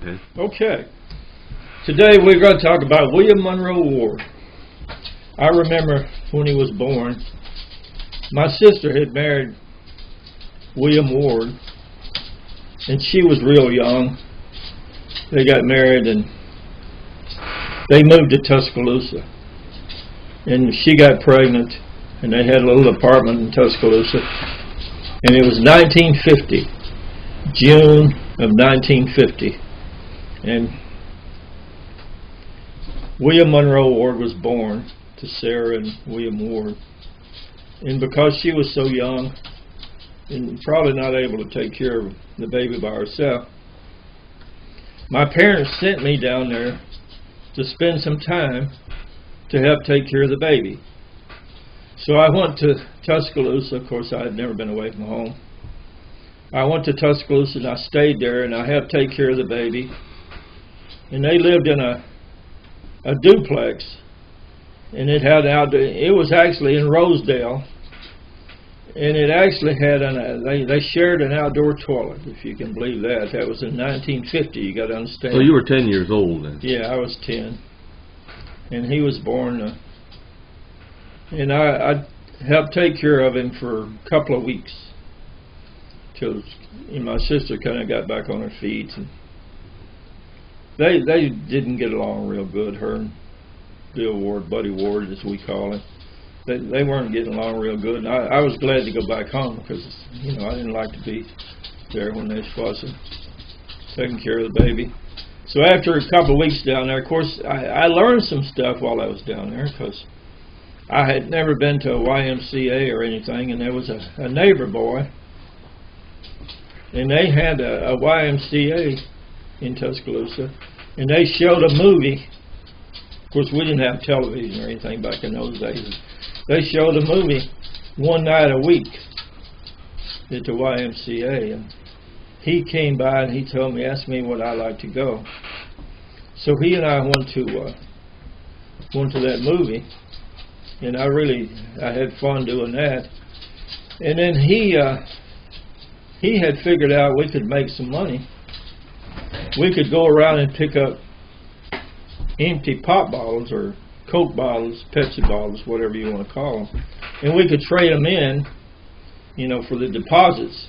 ahead. Okay. Today we're going to talk about William Monroe Ward. I remember when he was born, my sister had married William Ward, and she was real young. They got married and they moved to Tuscaloosa. And she got pregnant, and they had a little apartment in Tuscaloosa. And it was 1950, June of 1950. And William Monroe Ward was born to Sarah and William Ward. And because she was so young and probably not able to take care of the baby by herself, my parents sent me down there to spend some time to help take care of the baby. So I went to Tuscaloosa. Of course, I had never been away from home. I went to Tuscaloosa and I stayed there and I helped take care of the baby. And they lived in a duplex, and it was actually in Rosedale, and it actually had they shared an outdoor toilet, if you can believe that. That was in 1950. You got to understand. So you were 10 years old then? Yeah, I was 10, and he was born, and I helped take care of him for a couple of weeks till my sister kind of got back on her feet. And They didn't get along real good, her and Bill Ward, Buddy Ward as we call him. They weren't getting along real good. And I was glad to go back home because, I didn't like to be there when they was fussing, taking care of the baby. So after a couple of weeks down there, of course, I learned some stuff while I was down there because I had never been to a YMCA or anything, and there was a neighbor boy, and they had a YMCA in Tuscaloosa, and they showed a movie. Of course, we didn't have television or anything back in those days. They showed a movie one night a week at the YMCA, and he came by and he asked me would I like to go. So he and I went to that movie, and I had fun doing that. And then he had figured out we could make some money. We could go around and pick up empty pop bottles or Coke bottles, Pepsi bottles, whatever you want to call them, and we could trade them in, for the deposits,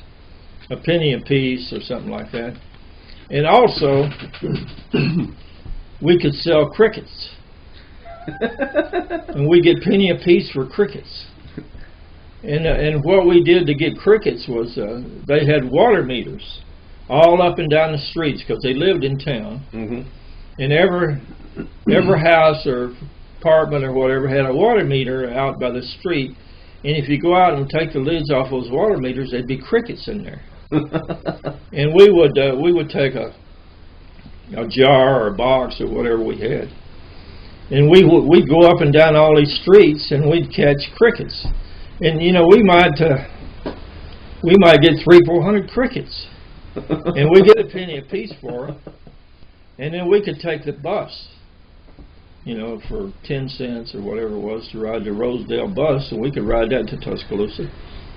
a penny a piece or something like that. And also, we could sell crickets, and we get penny a piece for crickets. And what we did to get crickets was they had water meters all up and down the streets because they lived in town. Mm-hmm. And every house or apartment or whatever had a water meter out by the street. And if you go out and take the lids off those water meters, there'd be crickets in there. And we would take a jar or a box or whatever we had, and we'd go up and down all these streets and we'd catch crickets. And we might get 300-400 crickets. And we get a penny a piece for them, and then we could take the bus, for 10 cents or whatever it was to ride the Rosedale bus, and we could ride that to Tuscaloosa.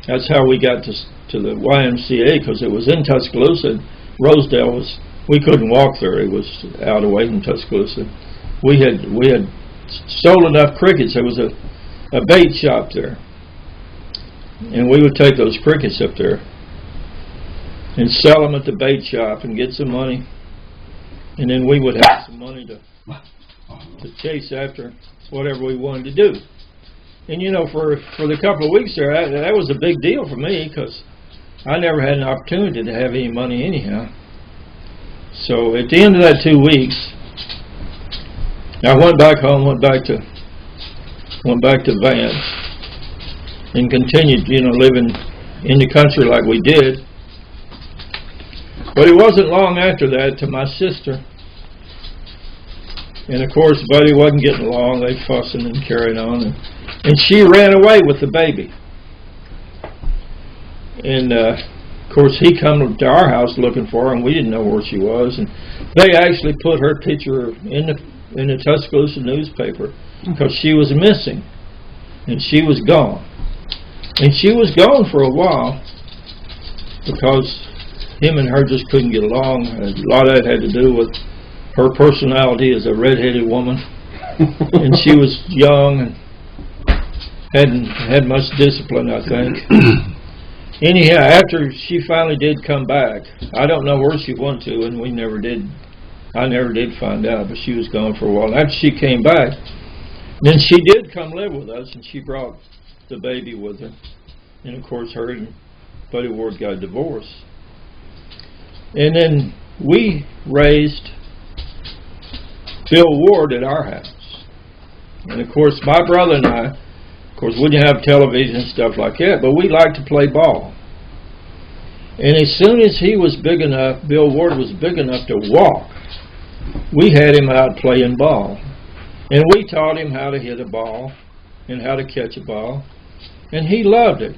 That's how we got to the YMCA, because it was in Tuscaloosa. Rosedale we couldn't walk there; it was out away from Tuscaloosa. We had sold enough crickets. There was a bait shop there, and we would take those crickets up there and sell them at the bait shop and get some money, and then we would have some money to chase after whatever we wanted to do. And for the couple of weeks there, that was a big deal for me because I never had an opportunity to have any money anyhow. So at the end of that 2 weeks, I went back home, went back to Vance, and continued, living in the country like we did. But it wasn't long after that to my sister. And of course, Buddy wasn't getting along. They fussing and carrying on. And she ran away with the baby. And of course, he come to our house looking for her, and we didn't know where she was. And they actually put her picture in the Tuscaloosa newspaper because she was missing. And she was gone. And she was gone for a while because him and her just couldn't get along. A lot of it had to do with her personality as a redheaded woman, and she was young and hadn't had much discipline, I think. Anyhow, after she finally did come back, I don't know where she went to, and I never did find out, but she was gone for a while. After she came back, then she did come live with us, and she brought the baby with her. And of course, her and Buddy Ward got a divorce. And then we raised Bill Ward at our house. And of course, my brother and I, of course, we didn't have television and stuff like that, but we liked to play ball. And as soon as he was big enough, Bill Ward was big enough to walk, we had him out playing ball. And we taught him how to hit a ball and how to catch a ball. And he loved it.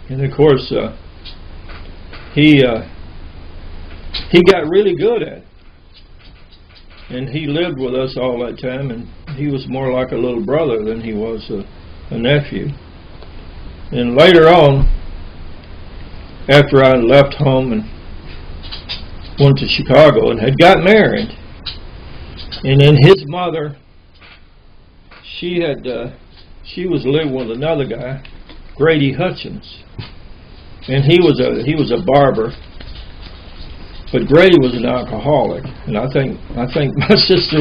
And of course, he got really good at it. And he lived with us all that time, and he was more like a little brother than he was a nephew. And later on, after I left home and went to Chicago and had got married, and then his mother, she was living with another guy, Grady Hutchins, and he was a barber. But Grady was an alcoholic, and I think my sister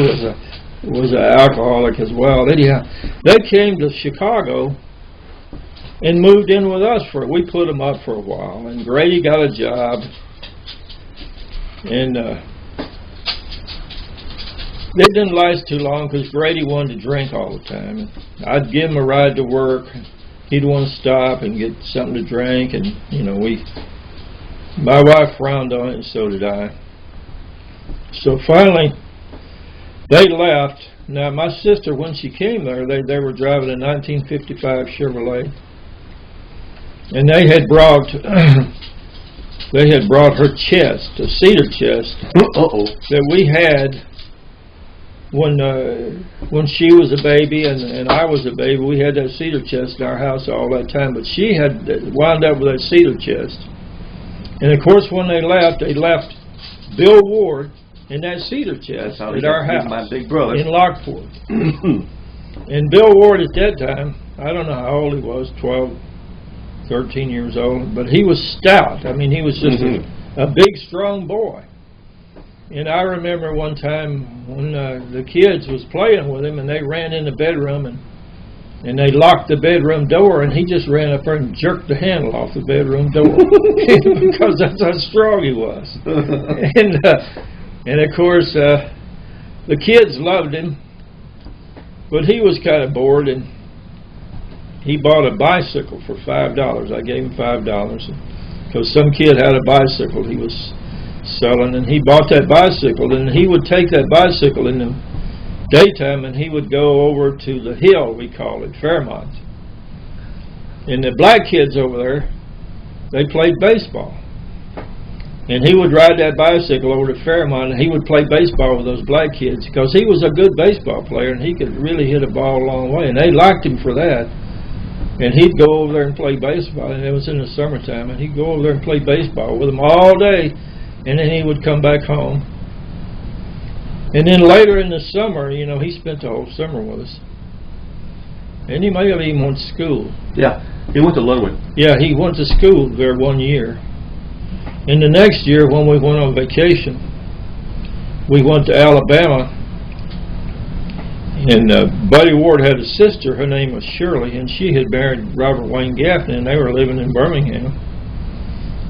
was an alcoholic as well. Anyhow, they came to Chicago and moved in with us we put them up for a while, and Grady got a job, and it didn't last too long because Grady wanted to drink all the time. And I'd give him a ride to work. He'd want to stop and get something to drink, and my wife frowned on it, and so did I. So finally, they left. Now, my sister, when she came there, they were driving a 1955 Chevrolet, and they had brought her chest, a cedar chest, that we had when she was a baby and I was a baby. We had that cedar chest in our house all that time, but she had wound up with that cedar chest. And of course, when they left Bill Ward in that cedar chest at our house, my big brother, in Lockport. And Bill Ward at that time, I don't know how old he was, 12, 13 years old, but he was stout. I mean, he was just a big, strong boy. And I remember one time when the kids was playing with him, and they ran in the bedroom, and they locked the bedroom door, and he just ran up there and jerked the handle off the bedroom door because that's how strong he was. And of course, the kids loved him, but he was kind of bored, and he bought a bicycle for $5. I gave him $5 because some kid had a bicycle he was selling, and he bought that bicycle, and he would take that bicycle in the daytime, and he would go over to the hill, we call it, Fairmont. And the black kids over there, they played baseball. And he would ride that bicycle over to Fairmont, and he would play baseball with those black kids because he was a good baseball player, and he could really hit a ball a long way. And they liked him for that. And he'd go over there and play baseball, and it was in the summertime, and he'd go over there and play baseball with them all day, and then he would come back home. And then later in the summer, he spent the whole summer with us. And he may have even went to school. Yeah, he went to Ludwig. Yeah, he went to school there 1 year. And the next year, when we went on vacation, we went to Alabama. And Buddy Ward had a sister, her name was Shirley, and she had married Robert Wayne Gaffney, and they were living in Birmingham.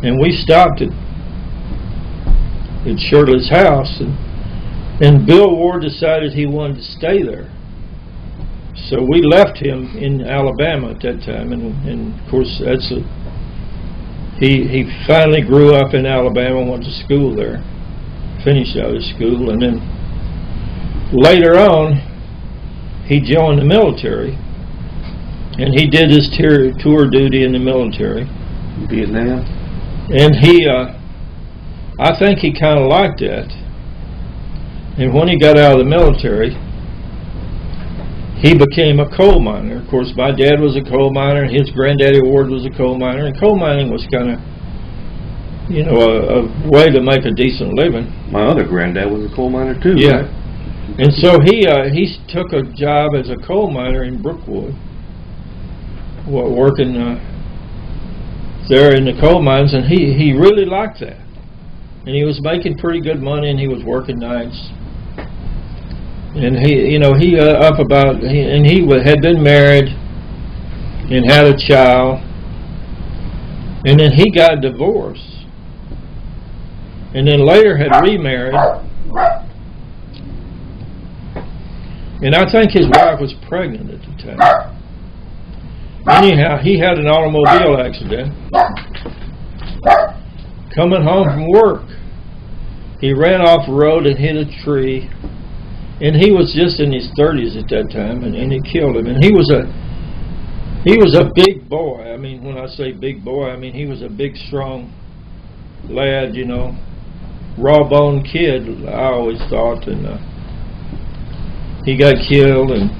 And we stopped at Shirley's house, and Bill Ward decided he wanted to stay there. So we left him in Alabama at that time, and of course he finally grew up in Alabama, went to school there, finished out his school, and then later on he joined the military, and he did his tour duty in the military. Vietnam. And I think he kind of liked that. And when he got out of the military, he became a coal miner. Of course, my dad was a coal miner, and his granddaddy Ward was a coal miner. And coal mining was kind of you know, a way to make a decent living. My other granddad was a coal miner too. Yeah. Right? And so he took a job as a coal miner in Brookwood, working there in the coal mines, and he really liked that. And he was making pretty good money, and he was working nights. And he had been married and had a child, and then he got a divorce, and then later had remarried. And I think his wife was pregnant at the time. Anyhow, he had an automobile accident. Coming home from work, he ran off the road and hit a tree. And he was just in his 30s at that time, and it killed him. And he was a big boy. I mean, when I say big boy, I mean he was a big, strong lad, you know, raw-boned kid, I always thought. And he got killed, and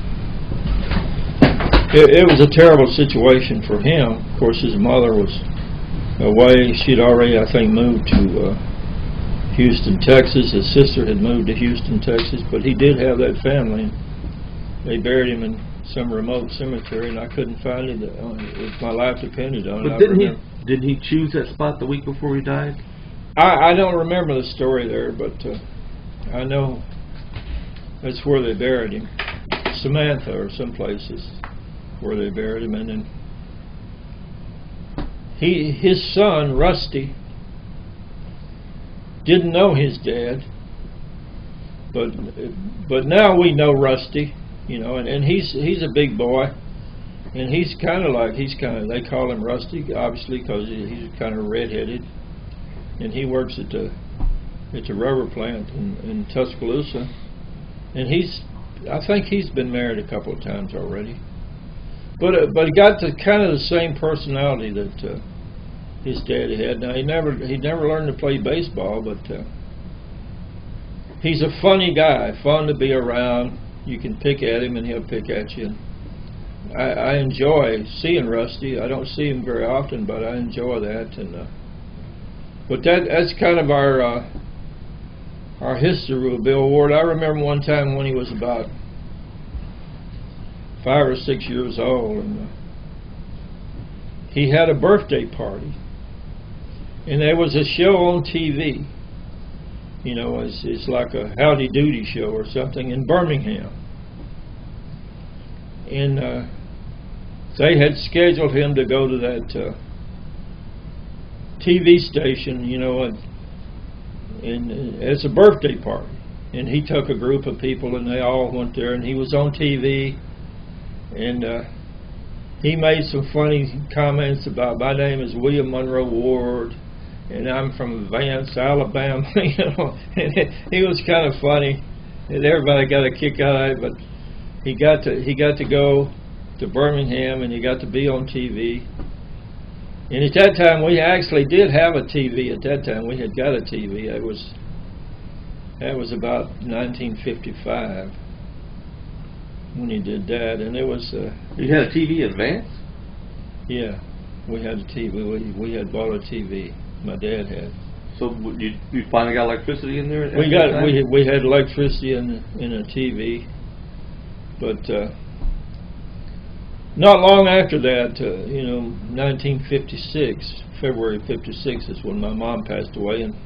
it was a terrible situation for him. Of course, his mother was away. She'd already, I think, moved to Houston, Texas. His sister had moved to Houston, Texas, but he did have that family. They buried him in some remote cemetery, and I couldn't find it. If my life depended on it. But did he choose that spot the week before he died? I don't remember the story there, but I know that's where they buried him. Samantha or some places where they buried him. And then his son, Rusty, didn't know his dad, but now we know Rusty, you know, and he's a big boy, and he's kind of they call him Rusty, obviously, because he's kind of redheaded, and he works at the rubber plant in Tuscaloosa, and I think he's been married a couple of times already, but he got the kind of the same personality that his daddy had. Now he never learned to play baseball, but he's a funny guy, fun to be around. You can pick at him and he'll pick at you. I enjoy seeing Rusty. I don't see him very often, but I enjoy that. And but that's kind of our history with Bill Ward. I remember one time when he was about 5 or 6 years old, and he had a birthday party. And there was a show on TV, you know, it's like a Howdy Doody show or something in Birmingham. And they had scheduled him to go to that TV station, you know, and as a birthday party. And he took a group of people, and they all went there, and he was on TV, and he made some funny comments about, my name is William Monroe Ward, and I'm from Vance, Alabama, you know. And he was kind of funny, and everybody got a kick out of it. But he got to go to Birmingham, and he got to be on TV. And at that time, we actually did have a TV. At that time, we had got a TV. That was about 1955 when he did that, and it was. You had a TV advance? Yeah, we had a TV. We had bought a TV. My dad had. So you finally got electricity in there? We had electricity in a TV, but not long after that, you know, 1956, February 56 is when my mom passed away, and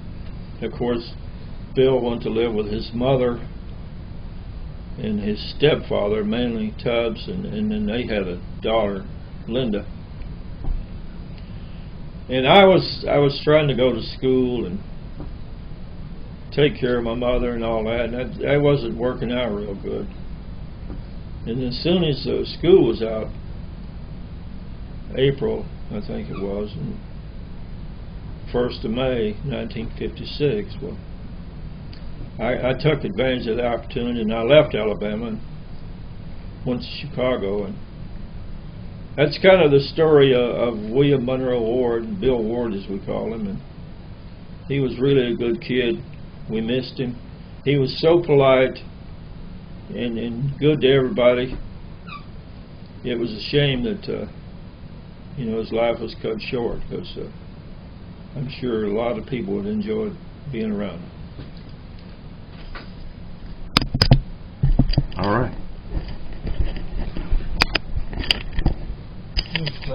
of course, Bill went to live with his mother and his stepfather, mainly Tubbs, and then they had a daughter, Linda. And I was trying to go to school and take care of my mother and all that, and that wasn't working out real good. And as soon as school was out, April, I think it was, and 1st of May, 1956, well, I took advantage of the opportunity, and I left Alabama and went to Chicago. And that's kind of the story of William Monroe Ward, Bill Ward as we call him. And he was really a good kid. We missed him. He was so polite and good to everybody. It was a shame that you know, his life was cut short, because I'm sure a lot of people would enjoy being around him. All right.